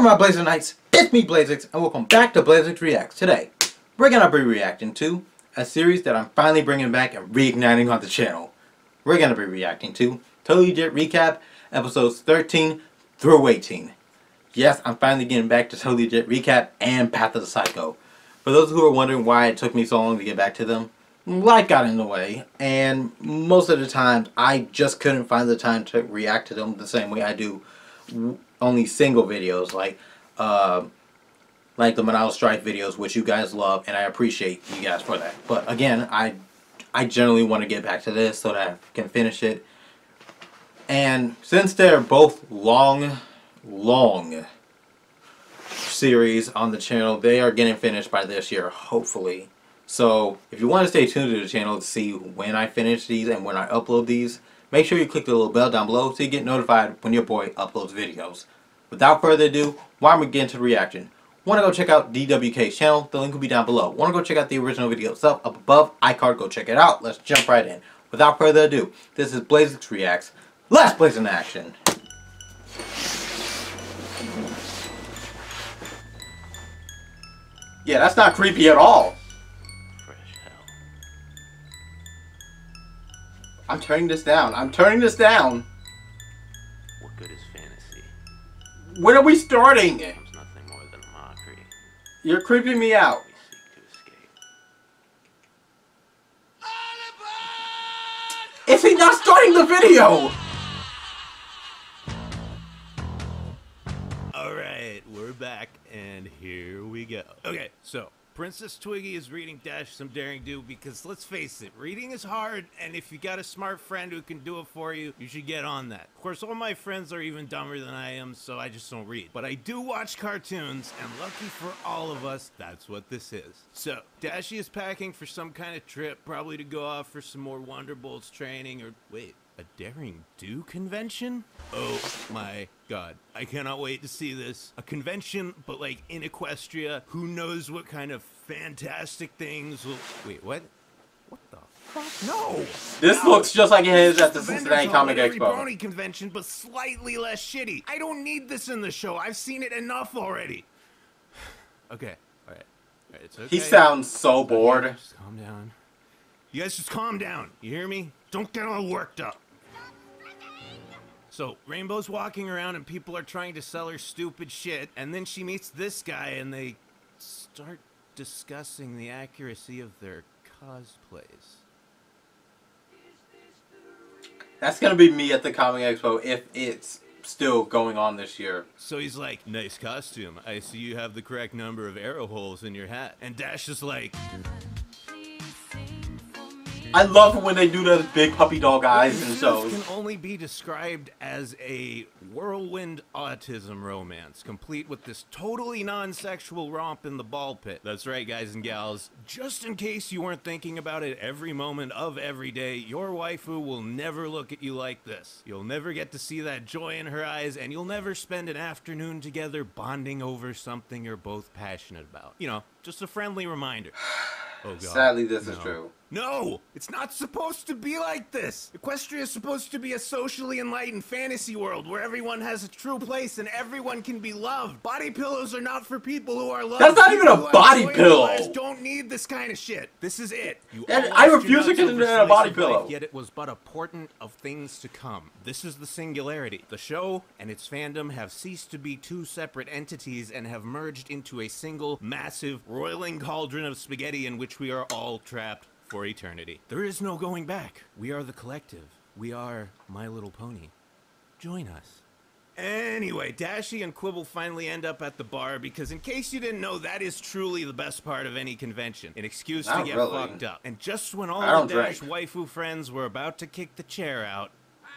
my Blazing Knights, it's me Blazeix, and welcome back to Blazeix Reacts. Today, we're going to be reacting to a series that I'm finally bringing back and reigniting on the channel. We're going to be reacting to Totally Legit Recap, episodes 13 through 18. Yes, I'm finally getting back to Totally Legit Recap and Path of the Psycho. For those who are wondering why it took me so long to get back to them, life got in the way, and most of the time, I just couldn't find the time to react to them the same way I do only single videos, like the Manal Strike videos, which you guys love, and I appreciate you guys for that. But again, I generally want to get back to this so that I can finish it. And since they're both long series on the channel, they are getting finished by this year, hopefully. So if you want to stay tuned to the channel to see when I finish these and when I upload these, make sure you click the little bell down below so you get notified when your boy uploads videos. Without further ado, why don't we get into the reaction? Want to go check out DWK's channel? The link will be down below. Want to go check out the original video itself up above? iCard, go check it out. Let's jump right in. Without further ado, this is Blazeix Reacts. Let's blaze in action. Yeah, that's not creepy at all. Fresh hell. I'm turning this down. I'm turning this down. What good is fantasy? When are we starting? It becomes nothing more than a mockery. You're creeping me out. We seek to escape. Is he not starting the video? Alright, we're back, and here we go. Okay, so, Princess Twiggy is reading Dash some Daring Do because, let's face it, reading is hard, and if you got a smart friend who can do it for you, you should get on that. Of course, all my friends are even dumber than I am, so I just don't read. But I do watch cartoons, and lucky for all of us, that's what this is. So, Dashie is packing for some kind of trip, probably to go off for some more Wonderbolts training, or, wait, a Daring Do convention? Oh my god. I cannot wait to see this. A convention, but like in Equestria. Who knows what kind of fantastic things will... Wait, what? What the fuck? No! This looks just like it is at the Cincinnati Comic Expo. Brony convention, but slightly less shitty. I don't need this in the show. I've seen it enough already. Okay, alright. It's okay. He sounds so bored. Just calm down. You guys just calm down. You hear me? Don't get all worked up. So, Rainbow's walking around and people are trying to sell her stupid shit, and then she meets this guy and they start discussing the accuracy of their cosplays. That's gonna be me at the Comic Expo if it's still going on this year. So he's like, nice costume. I see you have the correct number of arrow holes in your hat. And Dash is like... I love when they do those big puppy dog eyes and shows. This can only be described as a whirlwind autism romance, complete with this totally non-sexual romp in the ball pit. That's right, guys and gals. Just in case you weren't thinking about it every moment of every day, your waifu will never look at you like this. You'll never get to see that joy in her eyes, and you'll never spend an afternoon together bonding over something you're both passionate about. You know, just a friendly reminder. Oh, God. Sadly, this is true. No! It's not supposed to be like this! Equestria is supposed to be a socially enlightened fantasy world where everyone has a true place and everyone can be loved. Body pillows are not for people who are loved. That's not even a body pillow! You don't need this kind of shit. This is it. I refuse to consider it a body pillow. Yet it was but a portent of things to come. This is the singularity. The show and its fandom have ceased to be two separate entities and have merged into a single, massive, roiling cauldron of spaghetti in which we are all trapped for eternity. There is no going back. We are the collective. We are My Little Pony. Join us. Anyway, Dashie and Quibble finally end up at the bar because, in case you didn't know, that is truly the best part of any convention. An excuse to get fucked up. And just when all the Dash waifu friends were about to kick the chair out...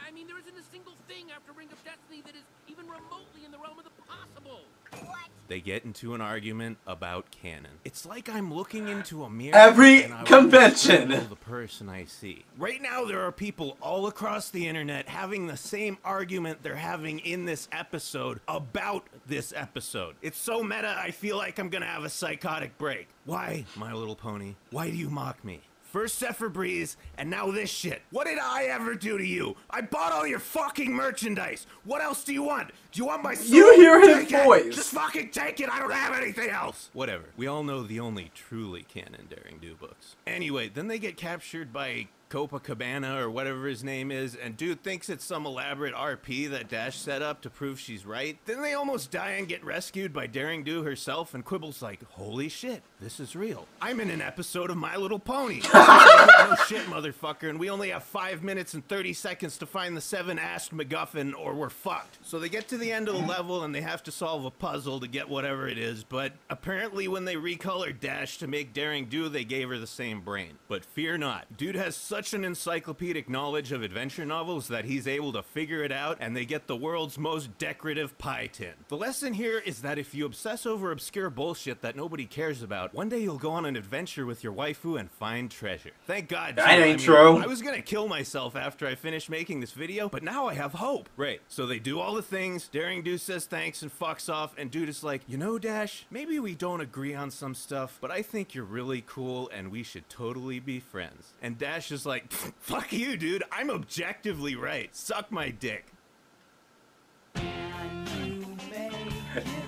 I mean, there isn't a single thing after Ring of Destiny that is even remotely in the realm of the possible. What? They get into an argument about canon. It's like I'm looking into a mirror. Every convention. The person I see. Right now, there are people all across the internet having the same argument they're having in this episode about this episode. It's so meta, I feel like I'm gonna have a psychotic break. Why, My Little Pony? Why do you mock me? First Zephyr Breeze, and now this shit. What did I ever do to you? I bought all your fucking merchandise. What else do you want? Do you want my soul? You hear his Take it. voice. Just fucking take it. I don't have anything else. Whatever. We all know the only truly canon Daring Do books. Anyway, then they get captured by Copacabana or whatever his name is, and dude thinks it's some elaborate RP that Dash set up to prove she's right. Then they almost die and get rescued by Daring Do herself, and Quibble's like, holy shit, this is real. I'm in an episode of My Little Pony. No shit, motherfucker, and we only have 5 minutes and 30 seconds to find the 7-assed MacGuffin or we're fucked. So they get to the end of the level and they have to solve a puzzle to get whatever it is, but apparently when they recolored Dash to make Daring Do, they gave her the same brain. But fear not, dude has such an encyclopedic knowledge of adventure novels that he's able to figure it out, and they get the world's most decorative pie tin. The lesson here is that if you obsess over obscure bullshit that nobody cares about, one day you'll go on an adventure with your waifu and find treasure. Thank God. That ain't true. I was gonna kill myself after I finished making this video, but now I have hope. Right, so they do all the things, Daring Do says thanks and fucks off, and dude is like, you know, Dash, maybe we don't agree on some stuff, but I think you're really cool and we should totally be friends. And Dash is like, fuck you, dude. I'm objectively right. Suck my dick.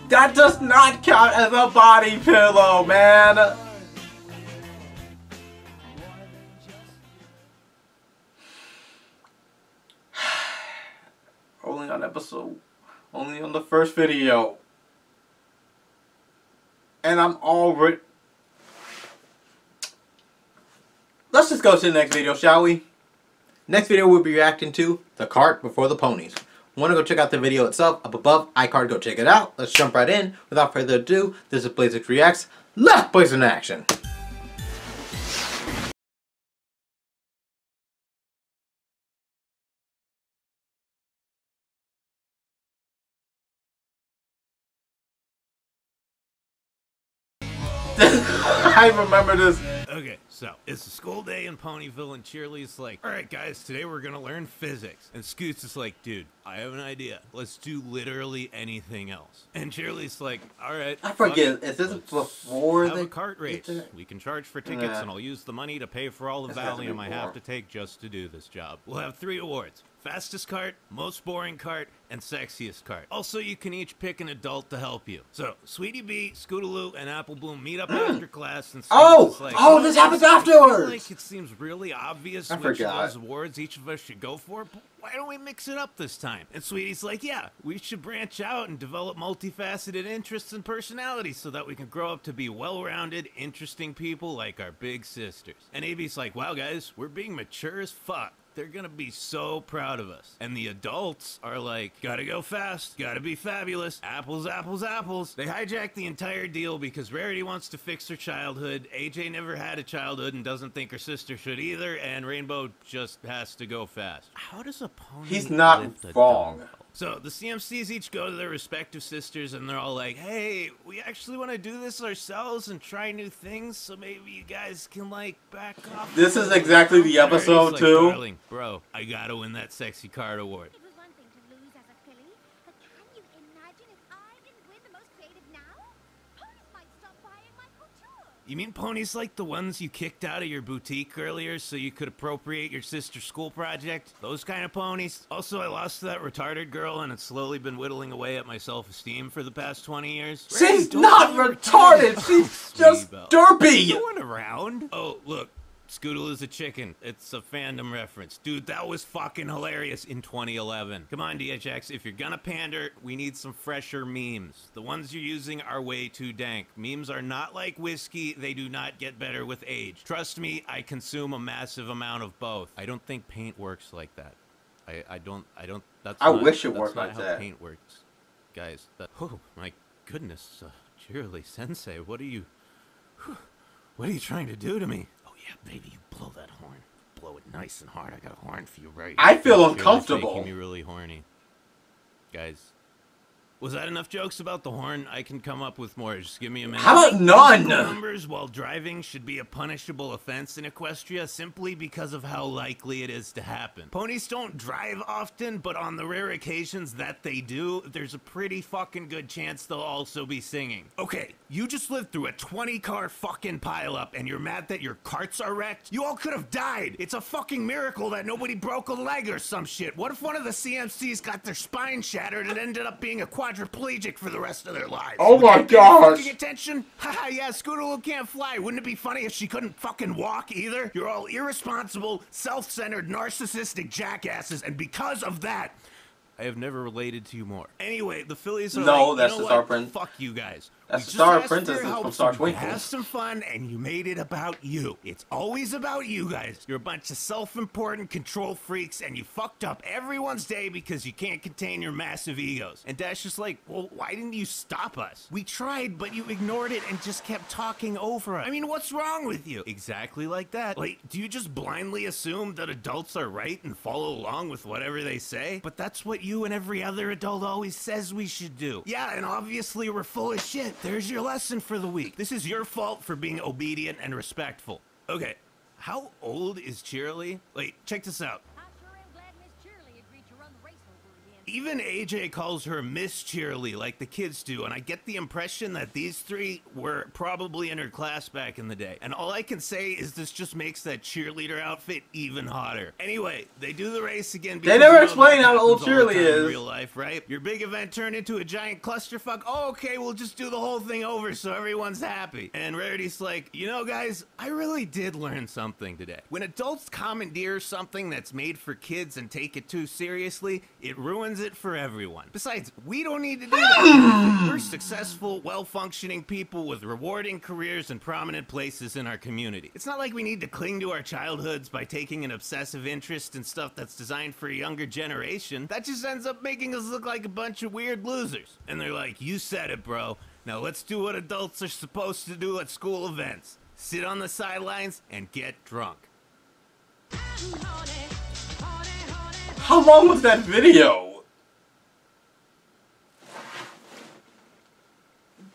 That does not count as a body pillow, man. Only on the first video. And I'm already... Let's just go to the next video, shall we? Next video we'll be reacting to The Cart Before the Ponies. Want to go check out the video itself up above, iCard, go check it out. Let's jump right in. Without further ado, this is Blazeix Reacts. Let's blaze in action. I remember this. Okay, so it's a school day in Ponyville, and Cheerly's like, alright guys, today we're gonna learn physics. And Scoots is like, dude, I have an idea. Let's do literally anything else. And Cheerly's like, alright. I forget, is this before have they a cart race? We can charge for tickets, and I'll use the money to pay for all the Valium I have to take just to do this job. We'll have 3 awards. Fastest cart, most boring cart, and sexiest cart. Also, you can each pick an adult to help you. So, Sweetie Bee, Scootaloo, and Apple Bloom meet up after class, and Scoots is like, this happens afterwards! Like, it seems really obvious which forgot. of those awards each of us should go for, but why don't we mix it up this time? And Sweetie's like, yeah, we should branch out and develop multifaceted interests and personalities so that we can grow up to be well-rounded, interesting people like our big sisters. And Avy's like, wow, guys, we're being mature as fuck. They're gonna be so proud of us. And the adults are like, gotta go fast, gotta be fabulous, apples, apples, apples. They hijack the entire deal because Rarity wants to fix her childhood, AJ never had a childhood and doesn't think her sister should either, and Rainbow just has to go fast. How does a pony He's not lift a wrong. dumbbell? So the CMCs each go to their respective sisters and they're all like, hey, we actually want to do this ourselves and try new things, so maybe you guys can like back off. This is exactly the episode Like, too. darling, bro, I gotta win that sexy card award. It was one thing to lose as a filly, but can you imagine if I didn't win the most creative now? Ponies might stop buying my couture. You mean ponies like the ones you kicked out of your boutique earlier so you could appropriate your sister's school project? Those kind of ponies? Also, I lost to that retarded girl and it's slowly been whittling away at my self-esteem for the past 20 years. She's Don't not be retarded. She's just Sweetie derpy. Going around? Oh, look. Scootle is a chicken. It's a fandom reference. Dude, that was fucking hilarious in 2011. Come on, DHX, if you're gonna pander, we need some fresher memes. The ones you're using are way too dank. Memes are not like whiskey, they do not get better with age. Trust me, I consume a massive amount of both. I don't think paint works like that. I wish it worked like how that. Paint works. Guys, oh my goodness, Cheerly Sensei, what are you trying to do to me? Yeah, baby, you blow that horn. Blow it nice and hard. I got a horn for you right. I feel Cheerly's uncomfortable. making me really horny. Guys, Was that enough jokes about the horn? I can come up with more. Just give me a minute. How about none? Numbers while driving should be a punishable offense in Equestria simply because of how likely it is to happen. Ponies don't drive often, but on the rare occasions that they do, there's a pretty fucking good chance they'll also be singing. Okay, you just lived through a 20-car fucking pileup and you're mad that your carts are wrecked? You all could have died. It's a fucking miracle that nobody broke a leg or some shit. What if one of the CMCs got their spine shattered and ended up being a quadriplegic for the rest of their lives? Oh my gosh! Fucking attention? Haha, yeah, Scootaloo can't fly. Wouldn't it be funny if she couldn't fucking walk either? You're all irresponsible, self-centered, narcissistic jackasses, and because of that, I have never related to you more. Anyway, the Phillies are no, like, that's you know the Star what? Prince. Fuck you guys. That's We the Star just asked for Princess your help, from Star so Twinkle. Have some fun, and you made it about you. It's always about you guys. You're a bunch of self-important control freaks, and you fucked up everyone's day because you can't contain your massive egos. And Dash is like, well, why didn't you stop us? We tried, but you ignored it and just kept talking over us. I mean, what's wrong with you? Exactly like that. Like, do you just blindly assume that adults are right and follow along with whatever they say? But that's what you and every other adult always says we should do. Yeah, and obviously we're full of shit. There's your lesson for the week. This is your fault for being obedient and respectful. Okay, how old is Cheerly? Wait, check this out. I sure am glad Miss Cheerly agreed to run the race over again. Even AJ calls her Miss Cheerly like the kids do, and I get the impression that these three were probably in her class back in the day. And all I can say is this just makes that cheerleader outfit even hotter. Anyway, they do the race again. They never explain how old Cheerly is. In real life, right? Your big event turned into a giant clusterfuck. Oh, okay, we'll just do the whole thing over so everyone's happy. And Rarity's like, you know, guys, I really did learn something today. When adults commandeer something that's made for kids and take it too seriously, it ruins it for everyone. Besides, we don't need to do that. We're successful, well-functioning people with rewarding careers and prominent places in our community. It's not like we need to cling to our childhoods by taking an obsessive interest in stuff that's designed for a younger generation. That just ends up making us look like a bunch of weird losers. And they're like, you said it, bro. Now let's do what adults are supposed to do at school events. Sit on the sidelines and get drunk. How long was that video?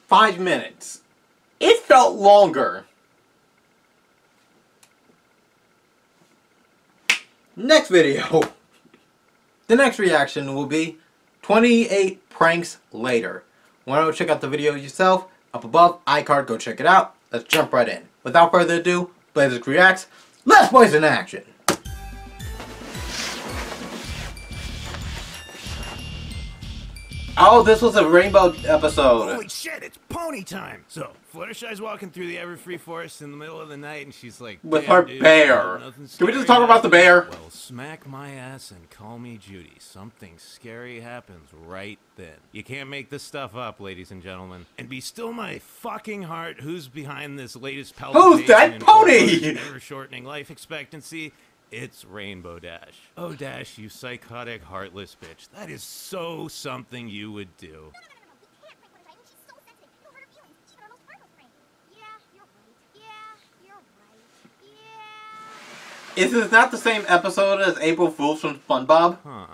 5 minutes. It felt longer. Next video. The next reaction will be 28 pranks later. Want to check out the video yourself? Up above, iCard, go check it out. Let's jump right in. Without further ado, Blazeix reacts. Let's Blaze in action. Oh, this was a rainbow episode. Holy shit, it's pony time! So, Fluttershy's walking through the Everfree Forest in the middle of the night, and she's like, With "Damn, her dude, bear. nothing Can we just scary talk about the bear? happens." Well, smack my ass and call me Judy. Something scary happens right then. You can't make this stuff up, ladies and gentlemen. And be still my fucking heart, who's behind this latest palpitation? Who's that pony? Ever-shortening life expectancy. It's Rainbow Dash. Oh, Dash, you psychotic, heartless bitch. That is so something you would do. No, we can't prank Fluttershy. She's so sensitive. It'll hurt her feelings, even our most harmless prank. Yeah, you're right. Yeah, you're right. Yeah. Is this not the same episode as April Fool's from SpongeBob? Huh.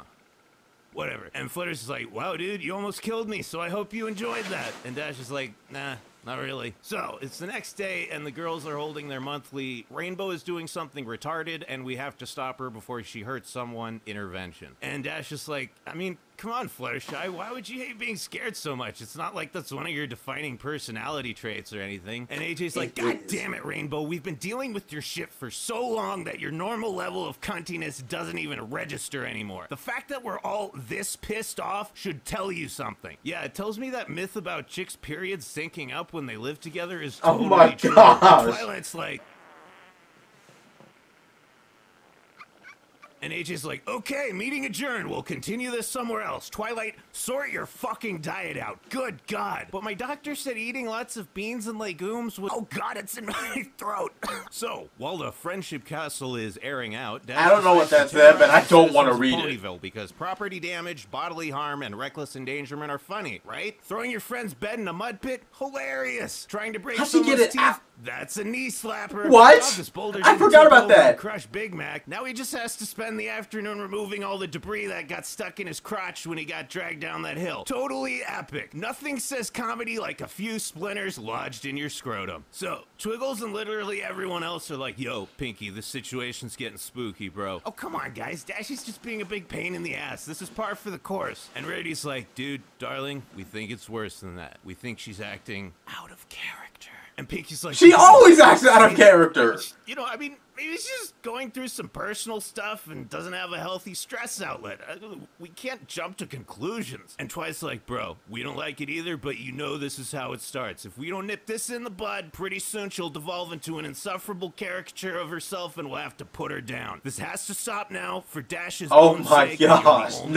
Whatever. And Flutter's like, wow, dude, you almost killed me, so I hope you enjoyed that. And Dash is like, nah. Not really. So, it's the next day, and the girls are holding their monthly Rainbow is doing something retarded, and we have to stop her before she hurts someone intervention. And Dash is like, I mean, come on, Fluttershy, why would you hate being scared so much? It's not like that's one of your defining personality traits or anything. And AJ's like, God damn it, Rainbow, we've been dealing with your shit for so long that your normal level of cuntiness doesn't even register anymore. The fact that we're all this pissed off should tell you something. Yeah, it tells me that myth about chicks' periods syncing up when they live together is totally Oh my true. gosh. Twilight's like... And AJ's like, okay, meeting adjourned. We'll continue this somewhere else. Twilight, sort your fucking diet out. Good God. But my doctor said eating lots of beans and legumes would... Oh God, it's in my throat. So, while the Friendship Castle is airing out... Dash I don't know what that decides to said, but I don't want to terrorize read it. Ponyville because property damage, bodily harm, and reckless endangerment are funny, right? Throwing your friend's bed in a mud pit? Hilarious. Trying to break How'd she get someone's it teeth? out? That's a knee slapper. What? Oh, this boulder I didn't forgot tip about over that. and crush Big Mac. Now he just has to spend the afternoon removing all the debris that got stuck in his crotch when he got dragged down that hill. Totally epic. Nothing says comedy like a few splinters lodged in your scrotum. So, Twiggles and literally everyone else are like, yo, Pinky, this situation's getting spooky, bro. Oh, come on, guys. Dashy's just being a big pain in the ass. This is par for the course. And Rarity's like, dude, darling, we think it's worse than that. We think she's acting out of character. And Pinky's like, She always acts out of character. You know, I mean, maybe she's just going through some personal stuff and doesn't have a healthy stress outlet. We can't jump to conclusions. And Twice's like, bro, we don't like it either, but you know this is how it starts. If we don't nip this in the bud, pretty soon she'll devolve into an insufferable caricature of herself and we'll have to put her down. This has to stop now for Dash's own sake. Oh my gosh, You're the only one who can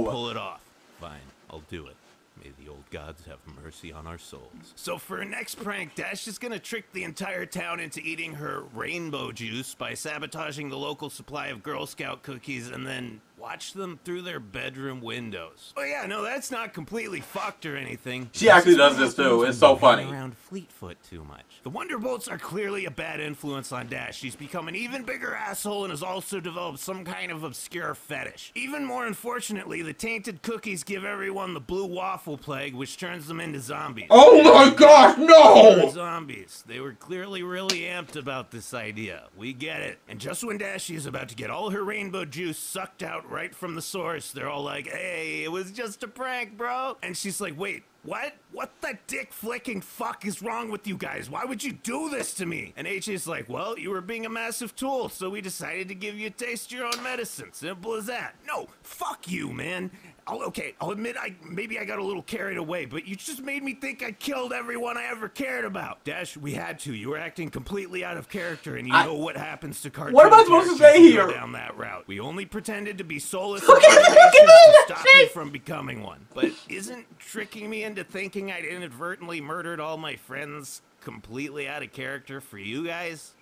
no. pull it off. Fine, I'll do it. May the old gods have mercy on our souls. So for her next prank, Dash is gonna trick the entire town into eating her rainbow juice by sabotaging the local supply of Girl Scout cookies and then watch them through their bedroom windows. Oh yeah, no, that's not completely fucked or anything. She actually does this too. It's so funny. Around Fleetfoot too much. The Wonderbolts are clearly a bad influence on Dash. She's become an even bigger asshole and has also developed some kind of obscure fetish. Even more unfortunately, the tainted cookies give everyone the blue waffle plague, which turns them into zombies. Oh my gosh, no! Zombies. They were clearly really amped about this idea. We get it. And just when Dashy is about to get all her rainbow juice sucked out right from the source, they're all like, hey, it was just a prank, bro. And she's like, wait, what? What the dick flicking fuck is wrong with you guys? Why would you do this to me? And AJ's like, well, you were being a massive tool, so we decided to give you a taste of your own medicine. Simple as that. No, fuck you, man. I'll admit maybe I got a little carried away, but you just made me think I killed everyone I ever cared about. Dash, we had to. You were acting completely out of character, and you know what happens to cartoons. What am I supposed to say here? Down that route. We only pretended to be soulless Look at to that! stop you from becoming one. But isn't tricking me into thinking I'd inadvertently murdered all my friends completely out of character for you guys?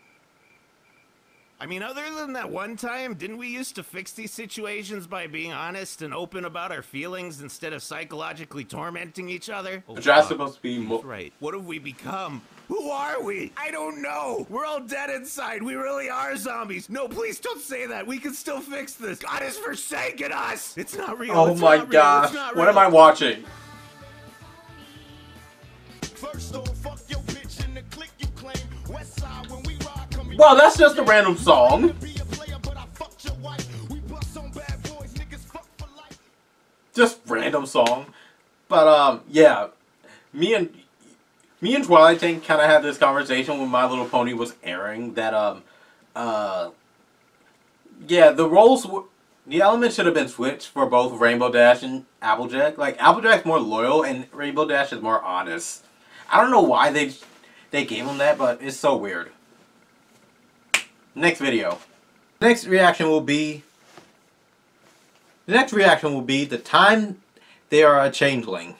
I mean, other than that one time, didn't we used to fix these situations by being honest and open about our feelings instead of psychologically tormenting each other? But you're supposed to be more. Right. What have we become? Who are we? I don't know. We're all dead inside. We really are zombies. No, please don't say that. We can still fix this. God has forsaken us. It's not real. Oh It's my not real. gosh. It's not What real. am I watching? Well, that's just a random song. Just random song. But yeah. Me and Twilight Tank kind of had this conversation when My Little Pony was airing that yeah, the elements should have been switched for both Rainbow Dash and Applejack. Like, Applejack's more loyal and Rainbow Dash is more honest. I don't know why they gave him that, but it's so weird. Next video. Next reaction will be the time they are a changeling.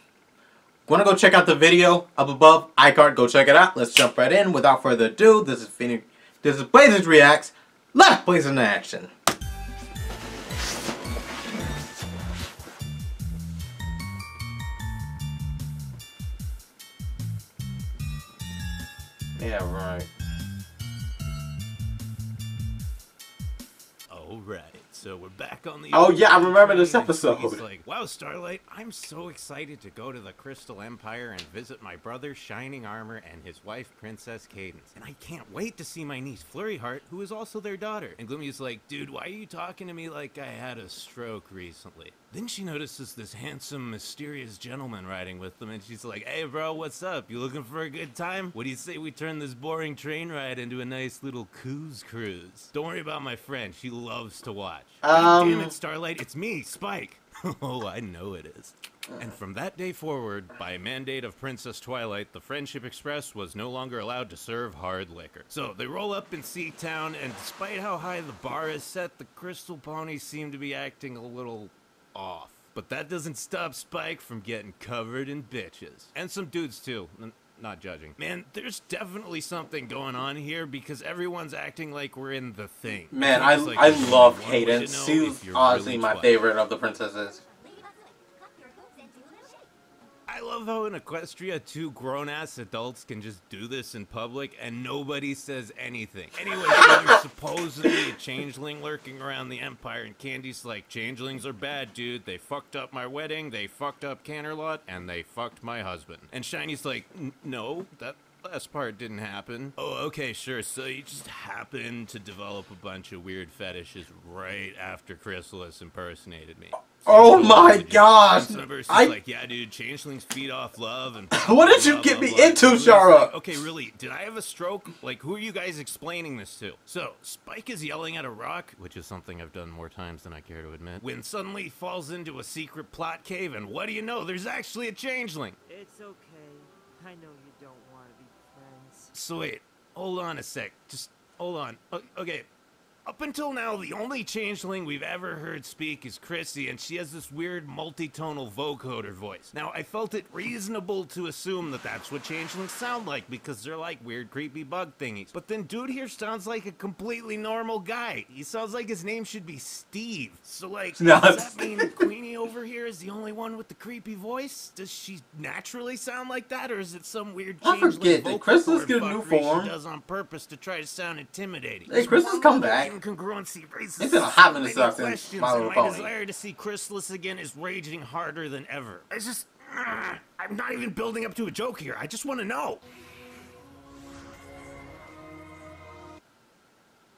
Wanna go check out the video up above? iCard, go check it out. Let's jump right in. Without further ado, this is Blazeix Reacts. Let's Blaze in action. Yeah, right. Alright, so we're back on the... Oh, yeah, I remember this train, and episode. He's like, wow, Starlight, I'm so excited to go to the Crystal Empire and visit my brother Shining Armor and his wife Princess Cadence. And I can't wait to see my niece Flurry Heart, who is also their daughter. And Gloomy's like, dude, why are you talking to me like I had a stroke recently? Then she notices this handsome, mysterious gentleman riding with them, and she's like, hey, bro, what's up? You looking for a good time? What do you say we turn this boring train ride into a nice little cruise? Don't worry about my friend. She loves to watch. Damn it, Starlight. It's me, Spike. Oh, I know it is. And from that day forward, by mandate of Princess Twilight, the Friendship Express was no longer allowed to serve hard liquor. So they roll up in Seatown, and despite how high the bar is set, the Crystal Ponies seem to be acting a little off. But that doesn't stop Spike from getting covered in bitches. And some dudes too. Not judging. Man, there's definitely something going on here because everyone's acting like we're in The Thing. Man, I love Cadence. She's honestly my favorite of the princesses. I I love how in Equestria, two grown-ass adults can just do this in public and nobody says anything. Anyway, so there's supposedly a changeling lurking around the Empire, and Candy's like, changelings are bad, dude. They fucked up my wedding, they fucked up Canterlot, and they fucked my husband. And Shiny's like, no, that last part didn't happen. Oh, okay, sure. So you just happened to develop a bunch of weird fetishes right after Chrysalis impersonated me. Oh my gosh! Like, yeah, dude, changelings feed off love and... What did you get me into, Shara? Like, okay, really, did I have a stroke? Like, who are you guys explaining this to? So, Spike is yelling at a rock, which is something I've done more times than I care to admit, when suddenly he falls into a secret plot cave, and what do you know? There's actually a changeling. It's okay. I know you don't want to be friends. So wait, hold on a sec. Just hold on. Okay. Up until now, the only changeling we've ever heard speak is Chrissy, and she has this weird multitonal vocoder voice. Now, I felt it reasonable to assume that that's what changelings sound like, because they're like weird, creepy bug thingies. But then dude here sounds like a completely normal guy. He sounds like his name should be Steve. So like, does that mean Queenie over here is the only one with the creepy voice? Does she naturally sound like that, or is it some weird changeling forget that Crystal's get a new form. She does on purpose to try to sound intimidating? Hey, Crystal's come back. Incongruency raises it's been a hot minute many since questions, My and Little my Pony. desire to see Chrysalis again is raging harder than ever. I'm not even building up to a joke here. I just want to know.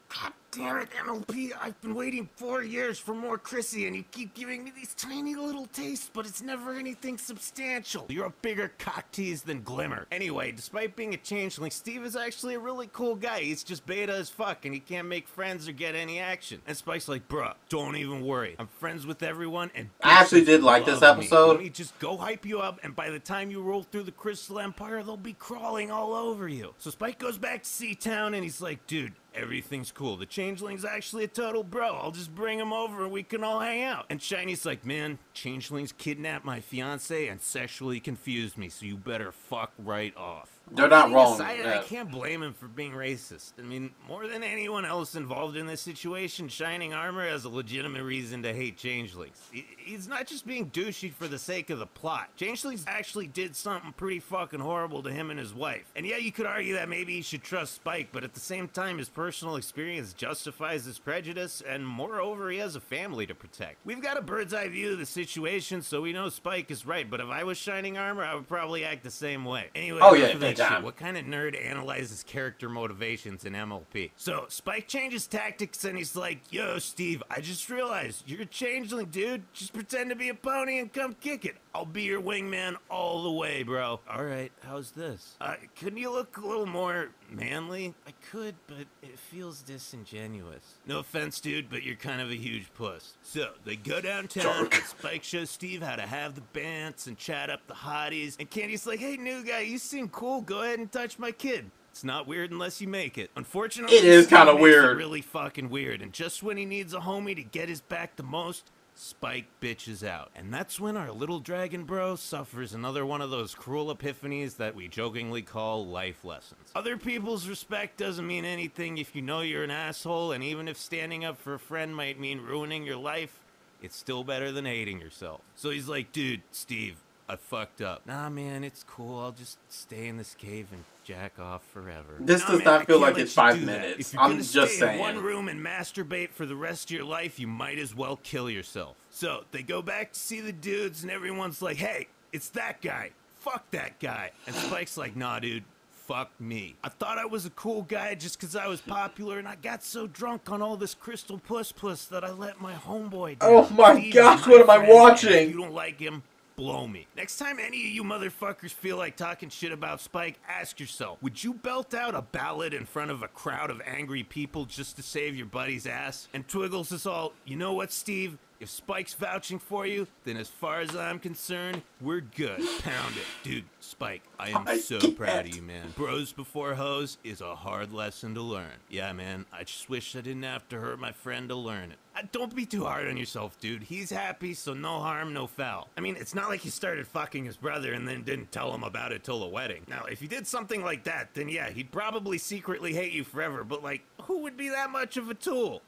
God damn it, MLP. I've been waiting 4 years for more Chrissy, and you keep giving me these tiny little tastes, but it's never anything substantial. You're a bigger cock tease than Glimmer. Anyway, despite being a changeling, Steve is actually a really cool guy. He's just beta as fuck, and he can't make friends or get any action. And Spike's like, bruh, don't even worry. I'm friends with everyone, and I actually did like this episode. Let me just go hype you up, and by the time you roll through the Crystal Empire, they'll be crawling all over you. So Spike goes back to Sea-Town, and he's like, dude, everything's cool. The changeling's actually a total bro. I'll just bring him over and we can all hang out. And Shiny's like, man, changelings kidnapped my fiance and sexually confused me, so you better fuck right off. They're not wrong. I can't blame him for being racist. I mean, more than anyone else involved in this situation, Shining Armor has a legitimate reason to hate changelings. He's not just being douchey for the sake of the plot. Changelings actually did something pretty fucking horrible to him and his wife. And yeah, you could argue that maybe he should trust Spike, but at the same time, his personal experience justifies his prejudice, and moreover, he has a family to protect. We've got a bird's eye view of the situation, so we know Spike is right, but if I was Shining Armor, I would probably act the same way. Anyway, oh yeah, what kind of nerd analyzes character motivations in MLP? So, Spike changes tactics and he's like, yo, Steve, I just realized you're a changeling, dude. Just pretend to be a pony and come kick it. I'll be your wingman all the way, bro. All right, how's this? Couldn't you look a little more manly? I could, but it feels disingenuous. No offense, dude, but you're kind of a huge puss. So, they go downtown and Spike shows Steve how to have the bants and chat up the hotties. And Candy's like, hey, new guy, you seem cool. Go ahead and touch my kid. It's not weird unless you make it. Unfortunately, it is kind of weird. Really fucking weird. And just when he needs a homie to get his back the most, Spike bitches out. And that's when our little dragon bro suffers another one of those cruel epiphanies that we jokingly call life lessons. Other people's respect doesn't mean anything if you know you're an asshole, and even if standing up for a friend might mean ruining your life, it's still better than hating yourself. So he's like, dude, Steve, I fucked up. Nah, man, it's cool. I'll just stay in this cave and jack off forever. This does not feel like it's 5 minutes. I'm just saying. If you're in one room and masturbate for the rest of your life, you might as well kill yourself. So they go back to see the dudes, and everyone's like, hey, it's that guy. Fuck that guy. And Spike's like, nah, dude. Fuck me. I thought I was a cool guy just because I was popular, and I got so drunk on all this crystal puss that I let my homeboy down. Oh my gosh, what am I watching? If you don't like him, blow me. Next time any of you motherfuckers feel like talking shit about Spike, ask yourself, would you belt out a ballad in front of a crowd of angry people just to save your buddy's ass? And Twiggles is all, you know what, Steve? If Spike's vouching for you, then as far as I'm concerned, we're good. Pound it. Dude, Spike, I am so proud of you, man. Bros before hoes is a hard lesson to learn. Yeah, man, I just wish I didn't have to hurt my friend to learn it. Don't be too hard on yourself, dude. He's happy, so no harm, no foul. I mean, it's not like you started fucking his brother and then didn't tell him about it till the wedding. Now, if you did something like that, then yeah, he'd probably secretly hate you forever, but like, who would be that much of a tool?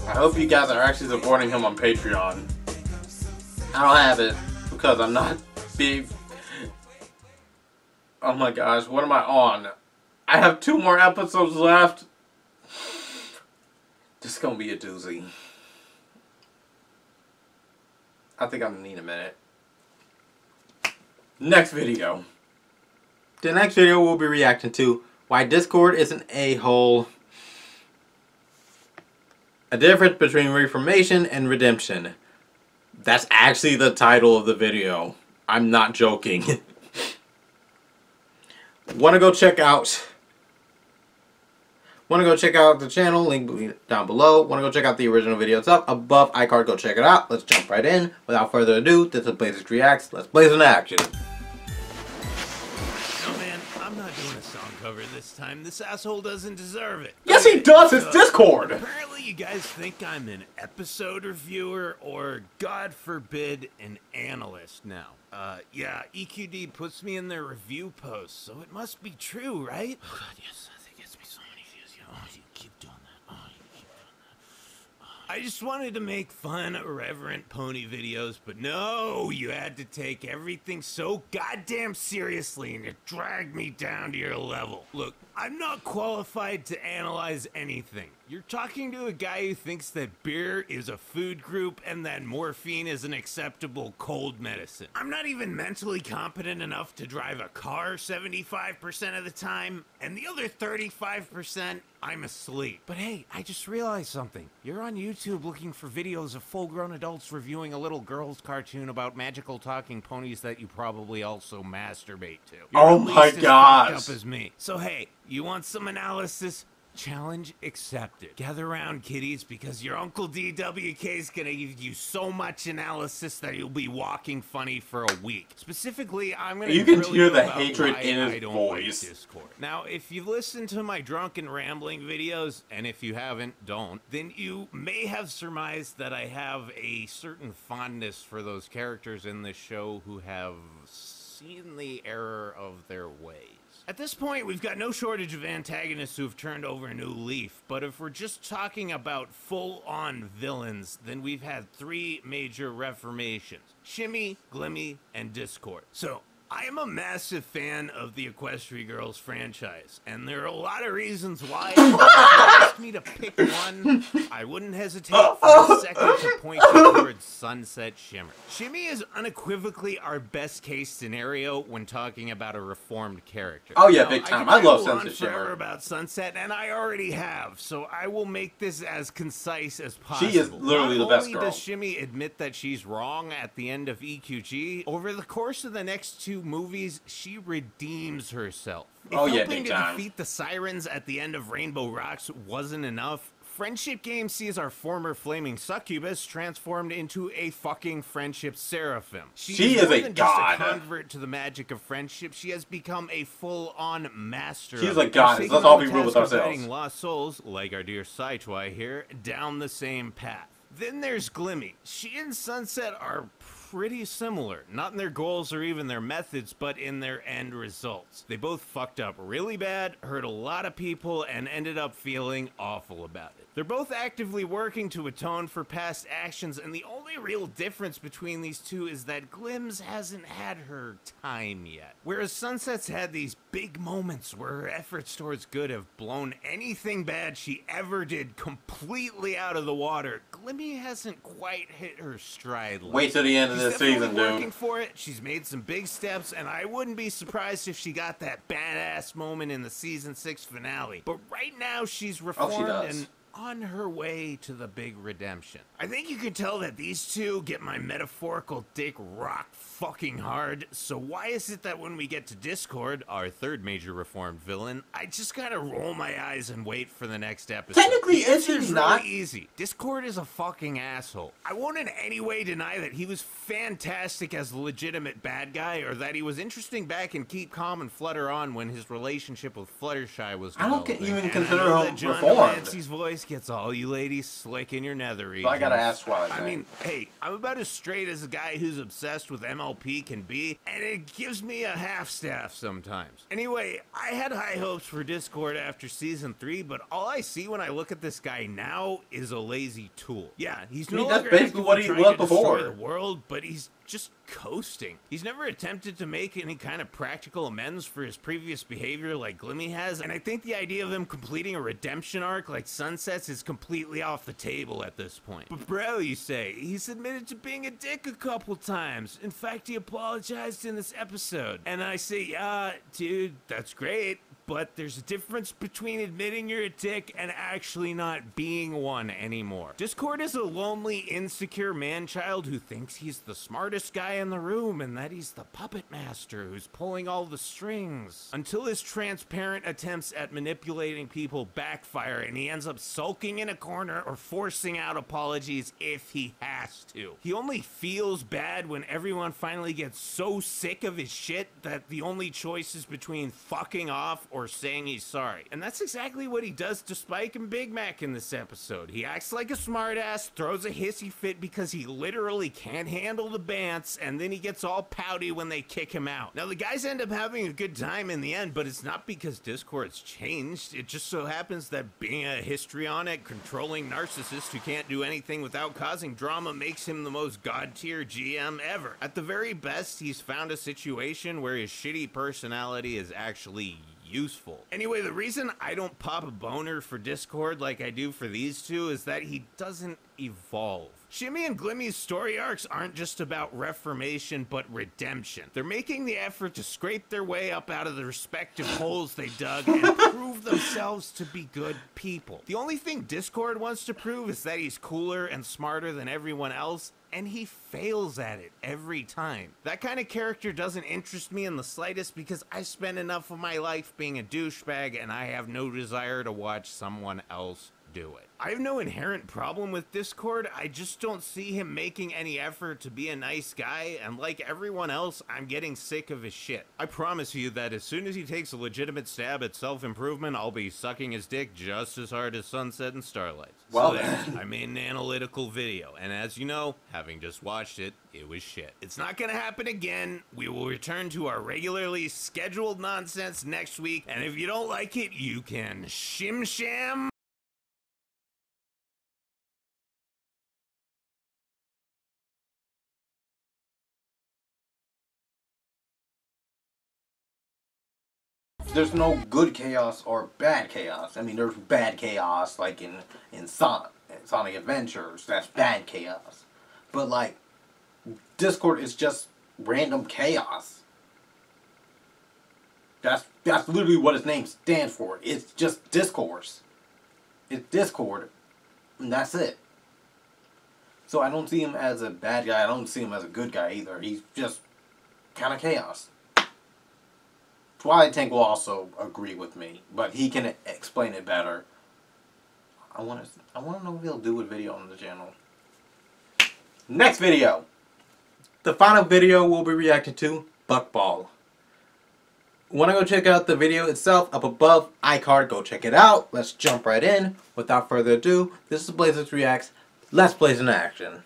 I hope you guys are actually supporting him on Patreon. I don't have it because I'm not big. Oh my gosh, what am I on? I have 2 more episodes left. This is gonna be a doozy. I think I'm gonna need a minute. Next video. The next video we'll be reacting to why Discord is an a-hole. A difference between reformation and redemption. That's actually the title of the video. I'm not joking. Wanna go check out the channel, link down below. Wanna go check out the original video? It's up above iCard, go check it out. Let's jump right in. Without further ado, this is Blazeix Reacts. Let's blaze in action. No, man, I'm not doing a song cover this time. This asshole doesn't deserve it. Yes, he does. It's Discord. Apparently, you guys think I'm an episode reviewer or, God forbid, an analyst now. Yeah, EQD puts me in their review posts, so it must be true, right? Oh, God, yes. I think it gets me so many views. You keep doing that. You keep doing that. I just wanted to make fun, irreverent pony videos, but no, you had to take everything so goddamn seriously and you dragged me down to your level. Look, I'm not qualified to analyze anything. You're talking to a guy who thinks that beer is a food group and that morphine is an acceptable cold medicine. I'm not even mentally competent enough to drive a car 75% of the time, and the other 35%, I'm asleep. But hey, I just realized something. You're on YouTube looking for videos of full-grown adults reviewing a little girl's cartoon about magical talking ponies that you probably also masturbate to. You're Oh at my least as gosh. fucked up as me. So hey, you want some analysis? Challenge accepted. Gather around, kiddies, because your Uncle DWK is gonna give you so much analysis that you'll be walking funny for a week. Specifically, I'm gonna You can grill hear the about hatred why in his I don't voice. like Discord. Now, if you've listened to my drunken rambling videos, and if you haven't, don't, then you may have surmised that I have a certain fondness for those characters in this show who have seen the error of their ways. At this point, we've got no shortage of antagonists who've turned over a new leaf, but if we're just talking about full-on villains, then we've had 3 major reformations: Shimmy, Glimmy, and Discord. So, I am a massive fan of the Equestria Girls franchise, and there are a lot of reasons why. If you asked me to pick one, I wouldn't hesitate for a second to point you towards Sunset Shimmer. Shimmy is unequivocally our best case scenario when talking about a reformed character. Oh yeah, Now, big time. I I love could go on Sunset forever Shimmer. about Sunset, and I already have, so I will make this as concise as possible. She is literally the best Not girl. only does Shimmy admit that she's wrong at the end of EQG, over the course of the next 2 movies, she redeems herself. If Oh, yeah, helping big to time. defeat the Sirens at the end of Rainbow Rocks wasn't enough, Friendship Game sees our former flaming succubus transformed into a fucking friendship seraphim. She is more a than god. Just a convert to the magic of friendship. She has become a full-on master. She's of a it. goddess. Taking Let's on all the be real with task of ourselves. guiding lost souls, like our dear Saitwai here, down the same path. Then there's Glimmy. She and Sunset are pretty similar, not in their goals or even their methods, but in their end results. They both fucked up really bad, hurt a lot of people, and ended up feeling awful about it. They're both actively working to atone for past actions, and the only real difference between these two is that Glims hasn't had her time yet. Whereas Sunset's had these big moments where her efforts towards good have blown anything bad she ever did completely out of the water, Glimmy hasn't quite hit her stride line. Wait till the end of She's this definitely season, working dude. for it. She's made some big steps, and I wouldn't be surprised if she got that badass moment in the season 6 finale. But right now, she's reformed does. and on her way to the big redemption. I think you can tell that these two get my metaphorical dick rocked fucking hard, so why is it that when we get to Discord, our 3rd major reformed villain, I just gotta roll my eyes and wait for the next episode? Technically, The is he answer's not? really easy. Discord is a fucking asshole. I won't in any way deny that he was fantastic as a legitimate bad guy, or that he was interesting back in Keep Calm and Flutter On when his relationship with Fluttershy was I don't developing. even And consider I know him that John reformed. Delancey's voice gets all you ladies slick in your nether regions. So I gotta ask Twilight. I mean, hey, I'm about as straight as a guy who's obsessed with MLP can be, and it gives me a half-staff sometimes. Anyway, I had high hopes for Discord after Season 3, but all I see when I look at this guy now is a lazy tool. Yeah, he's no that's longer basically what he trying was to destroy before. the world, but he's just coasting. He's never attempted to make any kind of practical amends for his previous behavior like Glimmy has, and I think the idea of him completing a redemption arc like Sunsets is completely off the table at this point. But bro, you say, he's admitted to being a dick a couple times. In fact, he apologized in this episode. And I say, yeah, dude, that's great. But there's a difference between admitting you're a dick and actually not being one anymore. Discord is a lonely, insecure man-child who thinks he's the smartest guy in the room and that he's the puppet master who's pulling all the strings. Until his transparent attempts at manipulating people backfire and he ends up sulking in a corner or forcing out apologies if he has to. He only feels bad when everyone finally gets so sick of his shit that the only choice is between fucking off or saying he's sorry. And that's exactly what he does to Spike and Big Mac in this episode. He acts like a smartass, throws a hissy fit because he literally can't handle the bants, and then he gets all pouty when they kick him out. Now, the guys end up having a good time in the end, but it's not because Discord's changed. It just so happens that being a histrionic, controlling narcissist who can't do anything without causing drama makes him the most god-tier GM ever. At the very best, he's found a situation where his shitty personality is actually useful. Anyway, the reason I don't pop a boner for Discord like I do for these two is that he doesn't evolve. Shimmy and Glimmy's story arcs aren't just about reformation, but redemption. They're making the effort to scrape their way up out of the respective holes they dug and prove themselves to be good people. The only thing Discord wants to prove is that he's cooler and smarter than everyone else, and he fails at it every time. That kind of character doesn't interest me in the slightest because I spent enough of my life being a douchebag and I have no desire to watch someone else do it. I have no inherent problem with Discord, I just don't see him making any effort to be a nice guy, and like everyone else, I'm getting sick of his shit. I promise you that as soon as he takes a legitimate stab at self-improvement, I'll be sucking his dick just as hard as Sunset and Starlight. Well, I made an analytical video, and as you know, having just watched it, it was shit. It's not gonna happen again. We will return to our regularly scheduled nonsense next week, and if you don't like it, you can shim-sham. There's no good chaos or bad chaos. I mean, there's bad chaos, like in Sonic Adventures. That's bad chaos. But, like, Discord is just random chaos. That's literally what his name stands for. It's just discourse. It's Discord, and that's it. So I don't see him as a bad guy. I don't see him as a good guy either. He's just kind of chaos. Twilight Tank will also agree with me, but he can explain it better. I want to know if he'll do a video on the channel. Next video. The final video we'll be reacting to, Buckball. Want to go check out the video itself up above, iCard, go check it out. Let's jump right in. Without further ado, this is Blazeix Reacts. Let's blaze into action.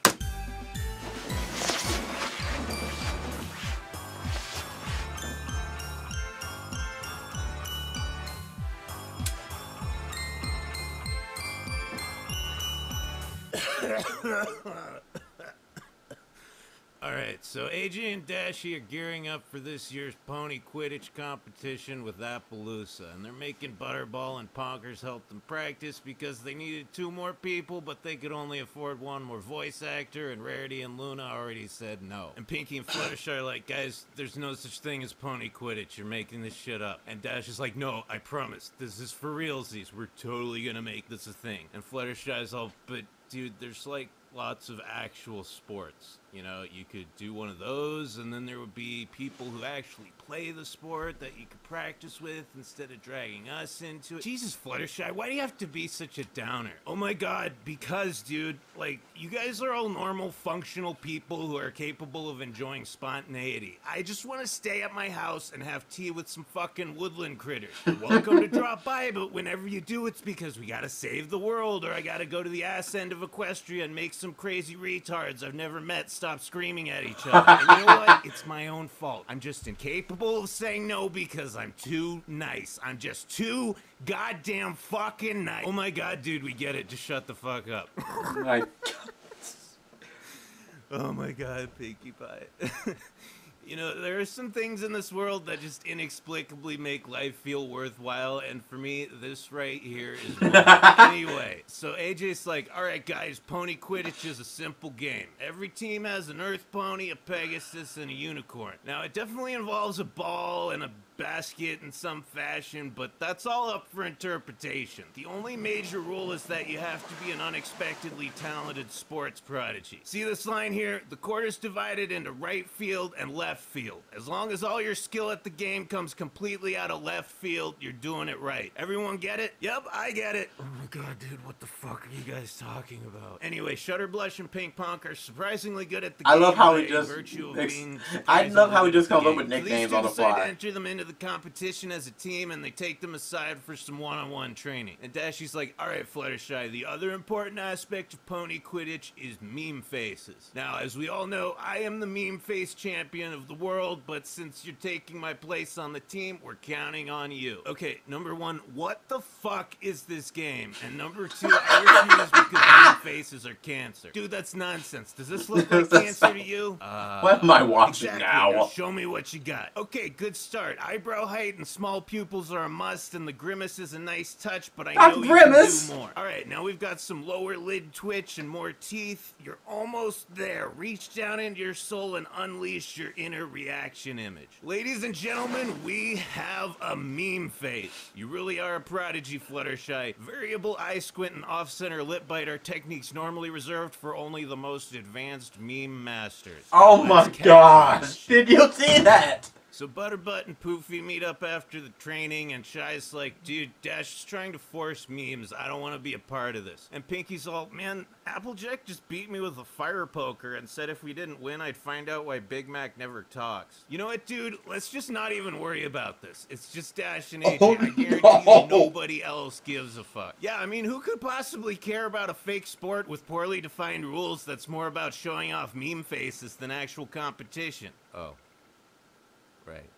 Alright, so AJ and Dashy are gearing up for this year's pony Quidditch competition with Appaloosa, and they're making Butterball and Ponkers help them practice because they needed 2 more people, but they could only afford 1 more voice actor, and Rarity and Luna already said no. And Pinky and Fluttershy are like, guys, there's no such thing as pony Quidditch, you're making this shit up. And Dash is like, no, I promise, this is for realsies, we're totally gonna make this a thing. And Fluttershy's all, but dude, there's like lots of actual sports. You know, you could do one of those, and then there would be people who actually play the sport that you could practice with instead of dragging us into it. Jesus, Fluttershy, why do you have to be such a downer? Oh my god, because, dude, like, you guys are all normal, functional people who are capable of enjoying spontaneity. I just want to stay at my house and have tea with some fucking woodland critters. You're welcome to drop by, but whenever you do, it's because we gotta save the world, or I gotta go to the ass end of Equestria and make some crazy retards I've never met stop screaming at each other. And you know what? It's my own fault. I'm just incapable of saying no because I'm too nice. I'm just too goddamn fucking nice. Oh my god, dude, we get it. Just shut the fuck up. My God. Oh my god, Pinkie Pie. You know, there are some things in this world that just inexplicably make life feel worthwhile, and for me, this right here is one. Anyway, so AJ's like, alright guys, pony Quidditch is a simple game. Every team has an Earth Pony, a Pegasus, and a Unicorn. Now, it definitely involves a ball and a basket in some fashion, but that's all up for interpretation. The only major rule is that you have to be an unexpectedly talented sports prodigy. See this line here? The court is divided into right field and left field. As long as all your skill at the game comes completely out of left field, you're doing it right. Everyone get it? Yep, I get it. Oh my god, dude, what the fuck are you guys talking about? Anyway, Shutterblush and Pink Punk are surprisingly good at the game. I love how he by just virtue of being I love how he just comes up with so these nicknames two on the decide to fly. enter them into the competition as a team, and they take them aside for some one-on-one training. And Dashy's like, alright, Fluttershy, the other important aspect of pony Quidditch is meme faces. Now, as we all know, I am the meme face champion of the world, but since you're taking my place on the team, we're counting on you. Okay, number one, what the fuck is this game? And number two, I refuse because meme faces are cancer. Dude, that's nonsense. Does this look like cancer to you? What am I watching Exactly. now? Show me what you got. Okay, good start. Eyebrow height and small pupils are a must, and the grimace is a nice touch, but I know you grimace. can do more. Alright, now we've got some lower lid twitch and more teeth. You're almost there. Reach down into your soul and unleash your inner reaction image. Ladies and gentlemen, we have a meme face. You really are a prodigy, Fluttershy. Variable eye squint and off-center lip bite are techniques normally reserved for only the most advanced meme masters. Oh my Let's catch gosh! this. Did you see that? So Butterbutt and Poofy meet up after the training, and Shy's like, dude, Dash is trying to force memes. I don't want to be a part of this. And Pinky's all, man, Applejack just beat me with a fire poker and said if we didn't win, I'd find out why Big Mac never talks. You know what, dude? Let's just not even worry about this. It's just Dash and AJ. Oh, I guarantee no. you nobody else gives a fuck. Yeah, I mean, who could possibly care about a fake sport with poorly defined rules that's more about showing off meme faces than actual competition? Oh. Right.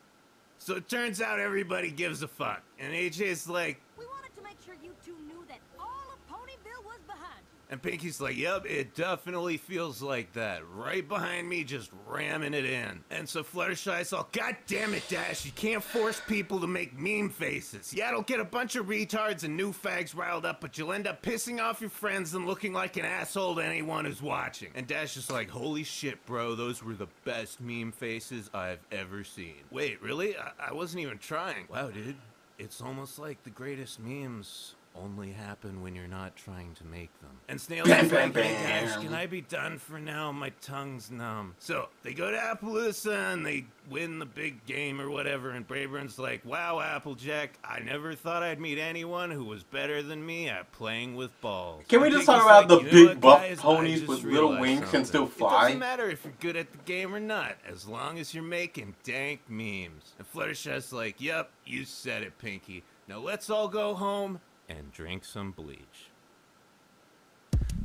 So it turns out everybody gives a fuck. And AJ's like, We wanted to make sure you two knew that all of Ponyville was behind you. and Pinky's like, yep, it definitely feels like that. Right behind me, just ramming it in. And so Fluttershy's all, God damn it, Dash, you can't force people to make meme faces. Yeah, it'll get a bunch of retards and new fags riled up, but you'll end up pissing off your friends and looking like an asshole to anyone who's watching. And Dash is like, holy shit, bro, those were the best meme faces I've ever seen. Wait, really? I wasn't even trying. Wow, dude, it's almost like the greatest memes only happen when you're not trying to make them. And Snail's Bam, like, bam, hey, Dash, bam. can I be done for now? My tongue's numb. So they go to Appaloosa and they win the big game or whatever, and Brayburn's like, wow, Applejack, I never thought I'd meet anyone who was better than me at playing with balls. Can we And just Pinky's talk about like, the you know big what, buff guys? I ponies just with little realized wings can something. still It fly? doesn't matter if you're good at the game or not, as long as you're making dank memes. And Fluttershy's like, yep, you said it, Pinky. Now let's all go home and drink some bleach.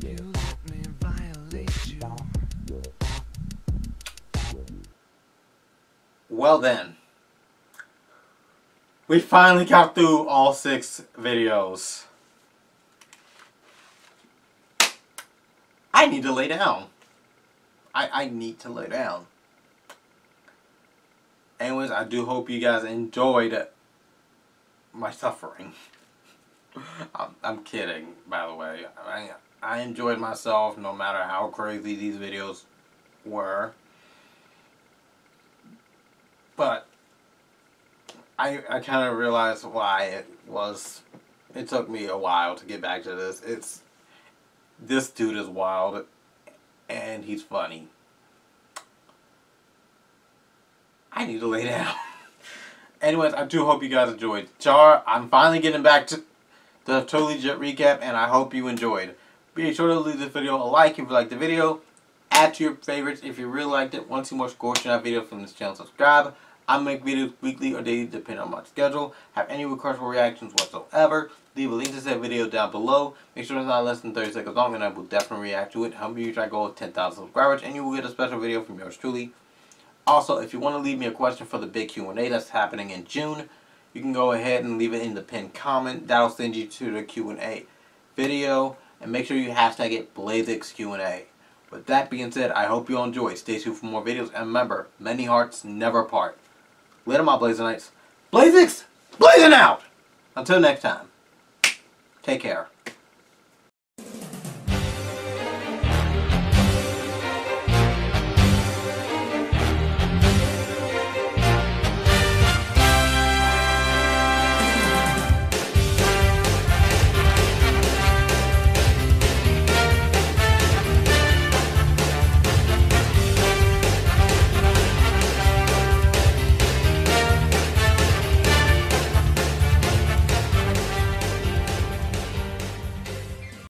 You let me violate you. Well then, we finally got through all 6 videos. I need to lay down. I need to lay down. Anyways, I do hope you guys enjoyed my suffering. I'm kidding, by the way. I enjoyed myself no matter how crazy these videos were. But I kind of realized why it took me a while to get back to this. This dude is wild and he's funny. I need to lay down. Anyways, I do hope you guys enjoyed. Jar, I'm finally getting back to the Totally Legit recap, and I hope you enjoyed. Be sure to leave this video a like if you liked the video. Add to your favorites if you really liked it. Want to see more Scorching Out videos from this channel, subscribe. I make videos weekly or daily depending on my schedule. Have any requests for reactions whatsoever, leave a link to that video down below. Make sure it's not less than 30 seconds long and I will definitely react to it. Help me reach our goal of 10,000 subscribers and you will get a special video from yours truly. Also, if you want to leave me a question for the big Q&A that's happening in June, you can go ahead and leave it in the pinned comment. That'll send you to the Q&A video. And make sure you hashtag it Blazeix Q&A. With that being said, I hope you all enjoy. Stay tuned for more videos. And remember, many hearts never part. Later, my Blazinites. Blazeix, blazing out! Until next time, take care.